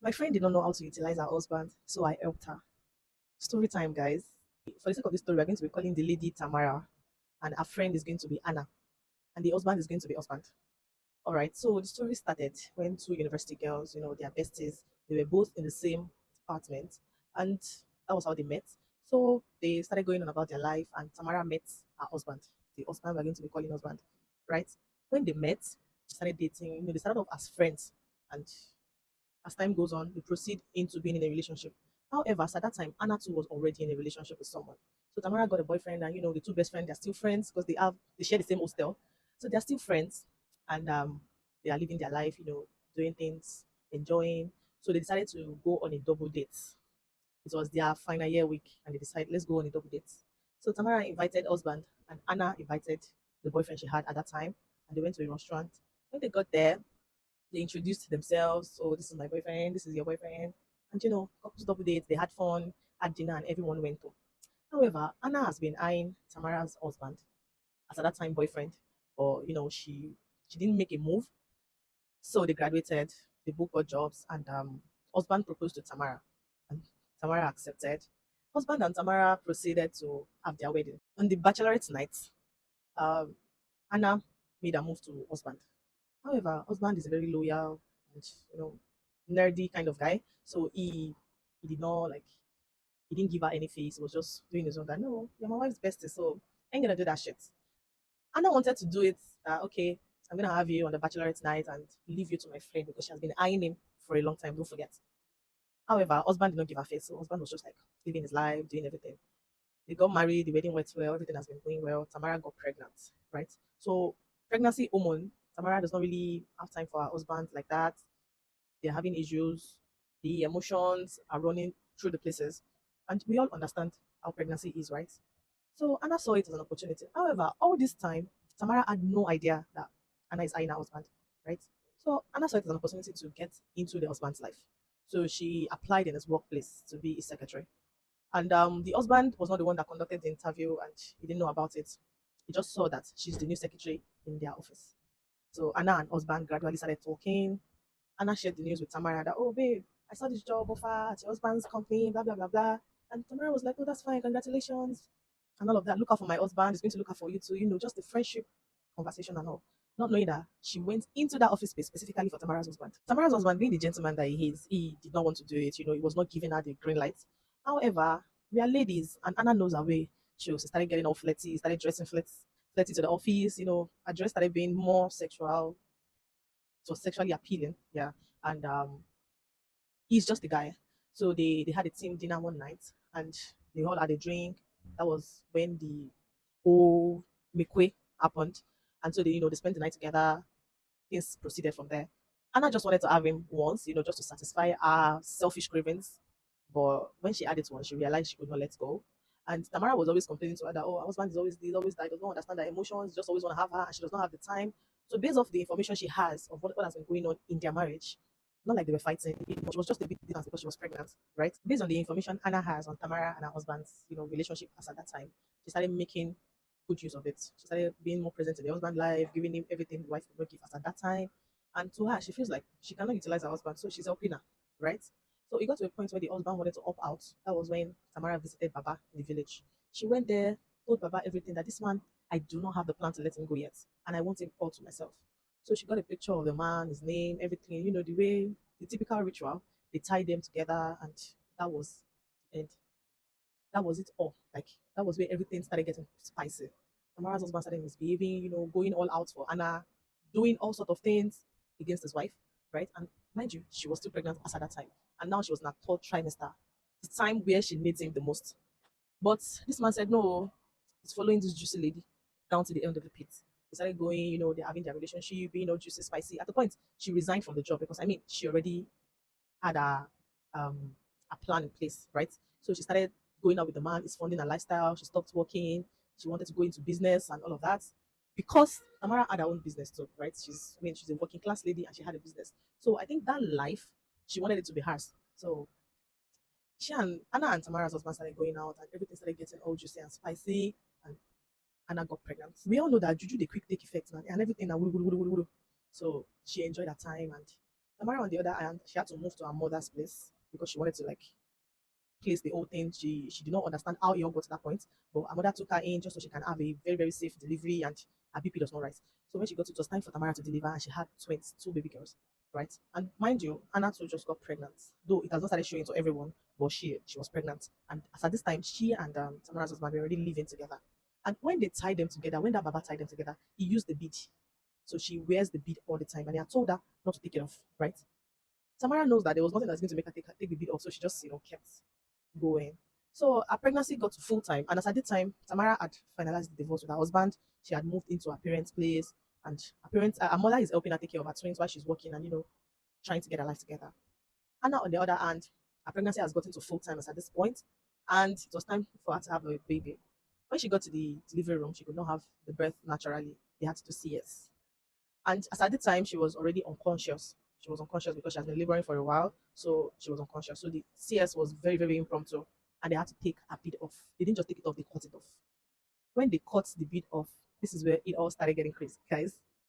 My friend did not know how to utilize her husband, so I helped her. Story time, guys. For the sake of this story, we're going to be calling the lady Tamara, and her friend is going to be Anna, and the husband is going to be husband. All right. So the story started when two university girls, they are besties. They were both in the same department, and that was how they met. So they started going on about their life, and Tamara met her husband. The husband we're going to be calling husband, right? When they met, they started dating. They started off as friends, and as time goes on, they proceed into being in a relationship. However, at that time, Anna too was already in a relationship with someone. So Tamara got a boyfriend, and the two best friends they're still friends because they share the same hostel, so they're still friends, and they are living their life, doing things, enjoying. So they decided to go on a double date. It was their final year week, and they decided let's go on a double date. So Tamara invited husband, and Anna invited the boyfriend she had at that time, and they went to a restaurant. When they got there, they introduced themselves. Oh, this is my boyfriend. This is your boyfriend. And couples double dates. They had fun, had dinner, and everyone went home. However, Anna has been eyeing Tamara's husband as at that time boyfriend, or she didn't make a move. So they graduated. They both got jobs, and husband proposed to Tamara, and Tamara accepted. Husband and Tamara proceeded to have their wedding on the bachelorette night. Um, Anna made a move to husband. However, husband is a very loyal and nerdy kind of guy. So he did not like he didn't give her any face. He was just doing his own that no, you're my wife's bestie, so I ain't gonna do that shit. Anna wanted to do it okay, I'm gonna have you on the bachelorette night and leave you to my friend because she has been eyeing him for a long time, don't forget. However, husband did not give her face, so husband was just like living his life, doing everything. They got married, the wedding went well, everything has been going well. Tamara got pregnant, right? So pregnancy hormone, Tamara does not really have time for her husband like that. They're having issues, the emotions are running through the places. And we all understand how pregnancy is, right? So Anna saw it as an opportunity. However, all this time, Tamara had no idea that Anna is eyeing her husband, right? So Anna saw it as an opportunity to get into the husband's life. So she applied in his workplace to be his secretary. And the husband was not the one that conducted the interview and he didn't know about it. He just saw that she's the new secretary in their office. So Anna and husband gradually started talking. Anna shared the news with Tamara that, oh, babe, I saw this job offer at your husband's company, blah, blah, blah, blah. And Tamara was like, oh, that's fine, congratulations. And all of that. Look out for my husband. He's going to look out for you too. Just the friendship conversation and all. Not knowing that she went into that office space specifically for Tamara's husband. Tamara's husband, being the gentleman that he is, he did not want to do it. He was not giving her the green light. However, we are ladies, and Anna knows her way. She started getting all flirty, started dressing flirty to the office. Her dress started being more sexual. It was sexually appealing, yeah. And he's just a guy. So they had a team dinner one night, and they all had a drink. That was when the whole Mikwe happened, and so they spent the night together. Things proceeded from there. Anna just wanted to have him once, just to satisfy her selfish cravings. But when she had it once, she realized she could not let go. And Tamara was always complaining to her that, oh, her husband is always this, always that, does not understand her emotions, just always want to have her, and she does not have the time. So, based off the information she has of what has been going on in their marriage, not like they were fighting, it was just a big distance because she was pregnant, right? Based on the information Anna has on Tamara and her husband's, relationship as at that time, she started making good use of it. She started being more present in the husband's life, giving him everything the wife could not give us at that time. And to her, she feels like she cannot utilize her husband, so she's helping her, right? So it got to a point where the husband wanted to opt out. That was when Tamara visited Baba in the village. She went there, told Baba everything that this man, I do not have the plan to let him go yet, and I want him all to myself. So she got a picture of the man, his name, everything, the way, the typical ritual. They tied them together, and that was the end. That was it all. Like, that was where everything started getting spicy. Tamara's husband started misbehaving, going all out for Anna, doing all sort of things against his wife, right? And mind you, she was still pregnant as at that time. And now she was in her third trimester, the time where she needs him the most. But this man said, no, he's following this juicy lady down to the end of the pit. They started going, they're having their relationship, being all juicy, spicy. At the point, she resigned from the job because, I mean, she already had a plan in place, right? So she started going out with the man, is funding her lifestyle. She stopped working. She wanted to go into business and all of that. Because Tamara had her own business too, right? She's a working class lady and she had a business. So I think that life, she wanted it to be hers. So she and Anna and Tamara's husband started going out and everything started getting all juicy and spicy. And Anna got pregnant. We all know that Juju the quick take effect, man, and everything. So she enjoyed her time and Tamara, on the other hand, she had to move to her mother's place because she wanted to like place the whole thing. She did not understand how it all got to that point, but her mother took her in just so she can have a very, very safe delivery and her BP does not rise. So when she got to, it was time for Tamara to deliver and she had twins, two baby girls, right? And mind you, Anna too just got pregnant. Though it has not started showing to everyone, but she was pregnant. And as at this time, she and Tamara's husband were already living together. And when they tied them together, when that Baba tied them together, he used the bead. So she wears the bead all the time. And he had told her not to take it off, right? Tamara knows that there was nothing that's going to make her take the bead off, so she just kept going. So her pregnancy got to full time, and as at the time, Tamara had finalized the divorce with her husband. She had moved into her parents' place, and her mother is helping her take care of her twins while she's working and trying to get her life together. Anna, on the other hand, her pregnancy has gotten to full time as at this point, and it was time for her to have a baby. When she got to the delivery room, she could not have the birth naturally. They had to do CS. And as at the time, she was already unconscious. She was unconscious because she has been laboring for a while. So she was unconscious. So the CS was very, very impromptu. And they had to take a bit off. They didn't just take it off, they cut it off. When they cut the bit off, this is where it all started getting crazy, guys.